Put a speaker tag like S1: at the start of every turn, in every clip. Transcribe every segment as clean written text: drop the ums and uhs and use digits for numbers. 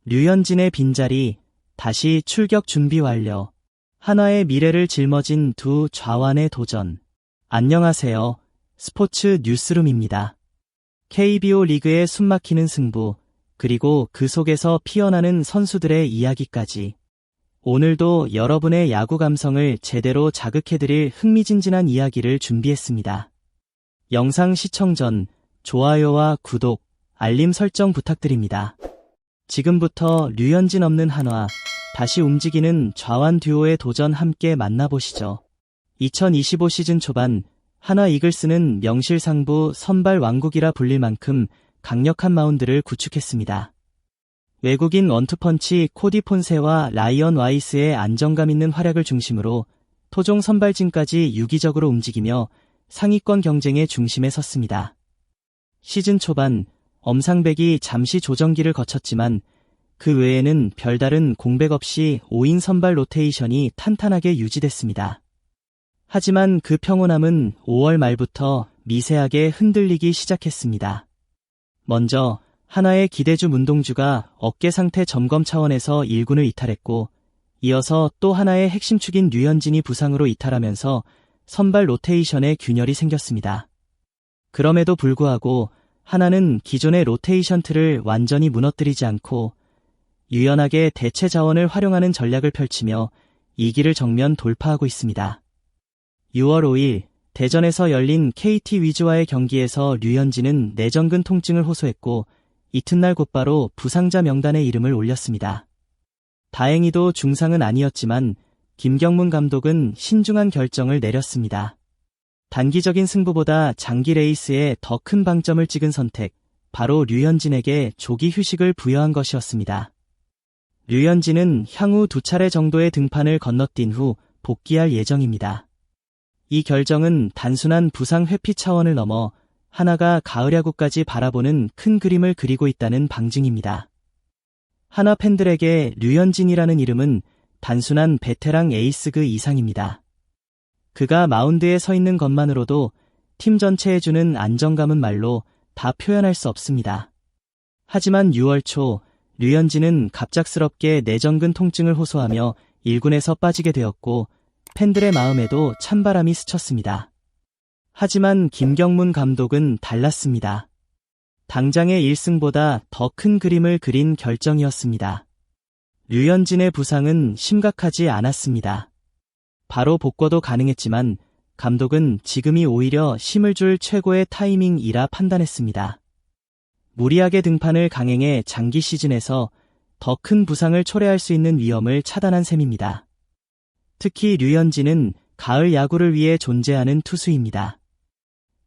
S1: 류현진의 빈자리, 다시 출격 준비 완료. 한화의 미래를 짊어진 두 좌완의 도전. 안녕하세요. 스포츠 뉴스룸입니다. KBO 리그의 숨막히는 승부, 그리고 그 속에서 피어나는 선수들의 이야기까지. 오늘도 여러분의 야구 감성을 제대로 자극해드릴 흥미진진한 이야기를 준비했습니다. 영상 시청 전 좋아요와 구독, 알림 설정 부탁드립니다. 지금부터 류현진 없는 한화, 다시 움직이는 좌완 듀오의 도전 함께 만나보시죠. 2025 시즌 초반 한화 이글스는 명실상부 선발 왕국이라 불릴 만큼 강력한 마운드를 구축했습니다. 외국인 원투펀치 코디 폰세와 라이언 와이스의 안정감 있는 활약을 중심으로 토종 선발진까지 유기적으로 움직이며 상위권 경쟁의 중심에 섰습니다. 시즌 초반 엄상백이 잠시 조정기를 거쳤지만 그 외에는 별다른 공백 없이 5인 선발 로테이션이 탄탄하게 유지됐습니다. 하지만 그 평온함은 5월 말부터 미세하게 흔들리기 시작했습니다. 먼저 한화의 기대주 문동주가 어깨 상태 점검 차원에서 1군을 이탈했고, 이어서 또 하나의 핵심축인 류현진이 부상으로 이탈하면서 선발 로테이션에 균열이 생겼습니다. 그럼에도 불구하고 한화는 기존의 로테이션 틀을 완전히 무너뜨리지 않고 유연하게 대체 자원을 활용하는 전략을 펼치며 2기를 정면 돌파하고 있습니다. 6월 5일 대전에서 열린 KT 위즈와의 경기에서 류현진은 내전근 통증을 호소했고 이튿날 곧바로 부상자 명단에 이름을 올렸습니다. 다행히도 중상은 아니었지만 김경문 감독은 신중한 결정을 내렸습니다. 단기적인 승부보다 장기 레이스에 더 큰 방점을 찍은 선택, 바로 류현진에게 조기 휴식을 부여한 것이었습니다. 류현진은 향후 2차례 정도의 등판을 건너뛴 후 복귀할 예정입니다. 이 결정은 단순한 부상 회피 차원을 넘어 한화가 가을 야구까지 바라보는 큰 그림을 그리고 있다는 방증입니다. 한화 팬들에게 류현진이라는 이름은 단순한 베테랑 에이스 그 이상입니다. 그가 마운드에 서 있는 것만으로도 팀 전체에 주는 안정감은 말로 다 표현할 수 없습니다. 하지만 6월 초 류현진은 갑작스럽게 내전근 통증을 호소하며 1군에서 빠지게 되었고 팬들의 마음에도 찬바람이 스쳤습니다. 하지만 김경문 감독은 달랐습니다. 당장의 1승보다 더 큰 그림을 그린 결정이었습니다. 류현진의 부상은 심각하지 않았습니다. 바로 복구도 가능했지만 감독은 지금이 오히려 힘을 줄 최고의 타이밍이라 판단했습니다. 무리하게 등판을 강행해 장기 시즌에서 더 큰 부상을 초래할 수 있는 위험을 차단한 셈입니다. 특히 류현진은 가을 야구를 위해 존재하는 투수입니다.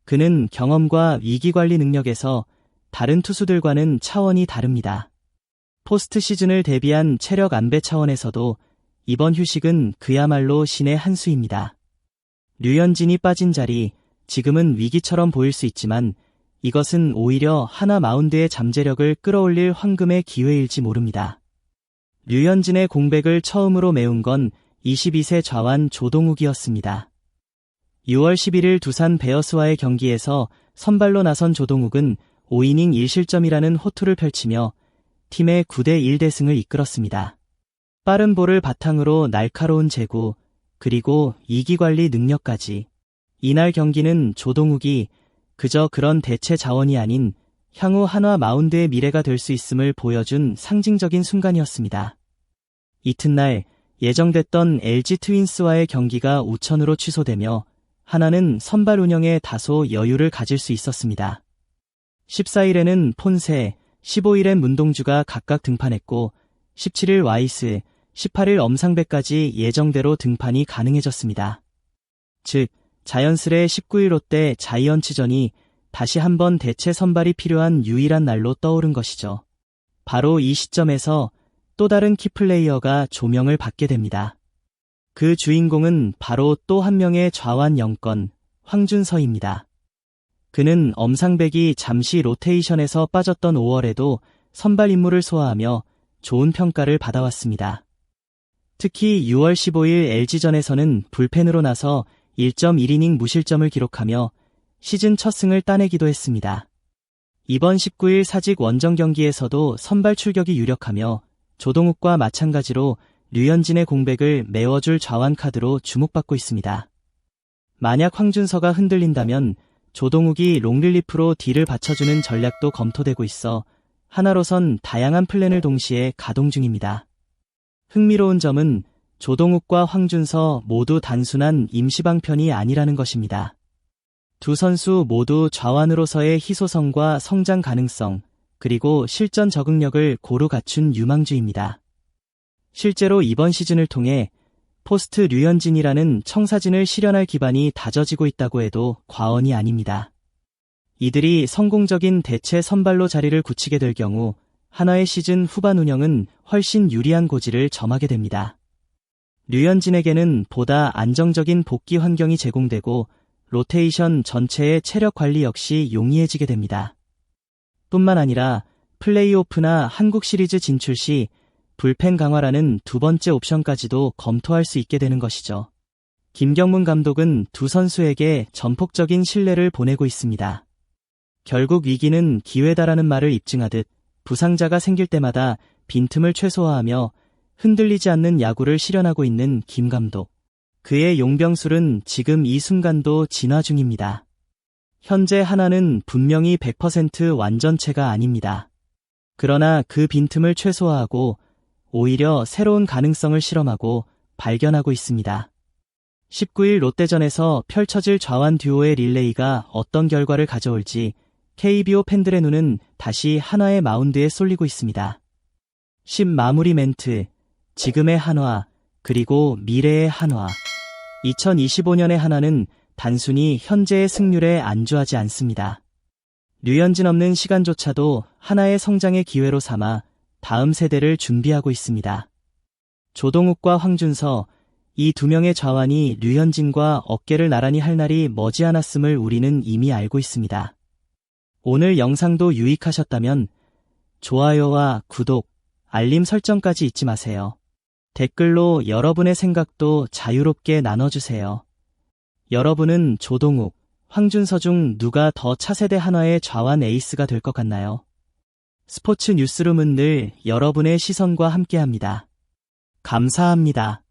S1: 그는 경험과 위기관리 능력에서 다른 투수들과는 차원이 다릅니다. 포스트 시즌을 대비한 체력 안배 차원에서도 이번 휴식은 그야말로 신의 한 수입니다. 류현진이 빠진 자리, 지금은 위기처럼 보일 수 있지만 이것은 오히려 한화 마운드의 잠재력을 끌어올릴 황금의 기회일지 모릅니다. 류현진의 공백을 처음으로 메운 건 22세 좌완 조동욱이었습니다. 6월 11일 두산 베어스와의 경기에서 선발로 나선 조동욱은 5이닝 1실점이라는 호투를 펼치며 팀의 9대1 대승을 이끌었습니다. 빠른 볼을 바탕으로 날카로운 제구, 그리고 이기관리 능력까지. 이날 경기는 조동욱이 그저 그런 대체 자원이 아닌 향후 한화 마운드의 미래가 될 수 있음을 보여준 상징적인 순간이었습니다. 이튿날 예정됐던 LG 트윈스와의 경기가 우천으로 취소되며 한화는 선발 운영에 다소 여유를 가질 수 있었습니다. 14일에는 폰세, 15일엔 문동주가 각각 등판했고 17일 와이스, 18일 엄상백까지 예정대로 등판이 가능해졌습니다. 즉, 자연스레 19일 롯데 자이언츠전이 다시 한번 대체 선발이 필요한 유일한 날로 떠오른 것이죠. 바로 이 시점에서 또 다른 키플레이어가 조명을 받게 됩니다. 그 주인공은 바로 또 한 명의 좌완 영권, 황준서입니다. 그는 엄상백이 잠시 로테이션에서 빠졌던 5월에도 선발 임무를 소화하며 좋은 평가를 받아왔습니다. 특히 6월 15일 LG전에서는 불펜으로 나서 1.1이닝 무실점을 기록하며 시즌 첫 승을 따내기도 했습니다. 이번 19일 사직 원정 경기에서도 선발 출격이 유력하며 조동욱과 마찬가지로 류현진의 공백을 메워줄 좌완 카드로 주목받고 있습니다. 만약 황준서가 흔들린다면 조동욱이 롱릴리프로 딜을 받쳐주는 전략도 검토되고 있어 하나로선 다양한 플랜을 동시에 가동 중입니다. 흥미로운 점은 조동욱과 황준서 모두 단순한 임시방편이 아니라는 것입니다. 두 선수 모두 좌완으로서의 희소성과 성장 가능성, 그리고 실전 적응력을 고루 갖춘 유망주입니다. 실제로 이번 시즌을 통해 포스트 류현진이라는 청사진을 실현할 기반이 다져지고 있다고 해도 과언이 아닙니다. 이들이 성공적인 대체 선발로 자리를 굳히게 될 경우 한화의 시즌 후반 운영은 훨씬 유리한 고지를 점하게 됩니다. 류현진에게는 보다 안정적인 복귀 환경이 제공되고 로테이션 전체의 체력 관리 역시 용이해지게 됩니다. 뿐만 아니라 플레이오프나 한국 시리즈 진출 시 불펜 강화라는 두 번째 옵션까지도 검토할 수 있게 되는 것이죠. 김경문 감독은 두 선수에게 전폭적인 신뢰를 보내고 있습니다. 결국 위기는 기회다라는 말을 입증하듯 부상자가 생길 때마다 빈틈을 최소화하며 흔들리지 않는 야구를 실현하고 있는 김 감독. 그의 용병술은 지금 이 순간도 진화 중입니다. 현재 한화는 분명히 100% 완전체가 아닙니다. 그러나 그 빈틈을 최소화하고 오히려 새로운 가능성을 실험하고 발견하고 있습니다. 19일 롯데전에서 펼쳐질 좌완 듀오의 릴레이가 어떤 결과를 가져올지 KBO 팬들의 눈은 다시 한화의 마운드에 쏠리고 있습니다. 10 마무리 멘트, 지금의 한화, 그리고 미래의 한화. 2025년의 한화는 단순히 현재의 승률에 안주하지 않습니다. 류현진 없는 시간조차도 한화의 성장의 기회로 삼아 다음 세대를 준비하고 있습니다. 조동욱과 황준서, 이 두 명의 좌완이 류현진과 어깨를 나란히 할 날이 머지않았음을 우리는 이미 알고 있습니다. 오늘 영상도 유익하셨다면 좋아요와 구독, 알림 설정까지 잊지 마세요. 댓글로 여러분의 생각도 자유롭게 나눠주세요. 여러분은 조동욱, 황준서 중 누가 더 차세대 한화의 좌완 에이스가 될 것 같나요? 스포츠 뉴스룸은 늘 여러분의 시선과 함께합니다. 감사합니다.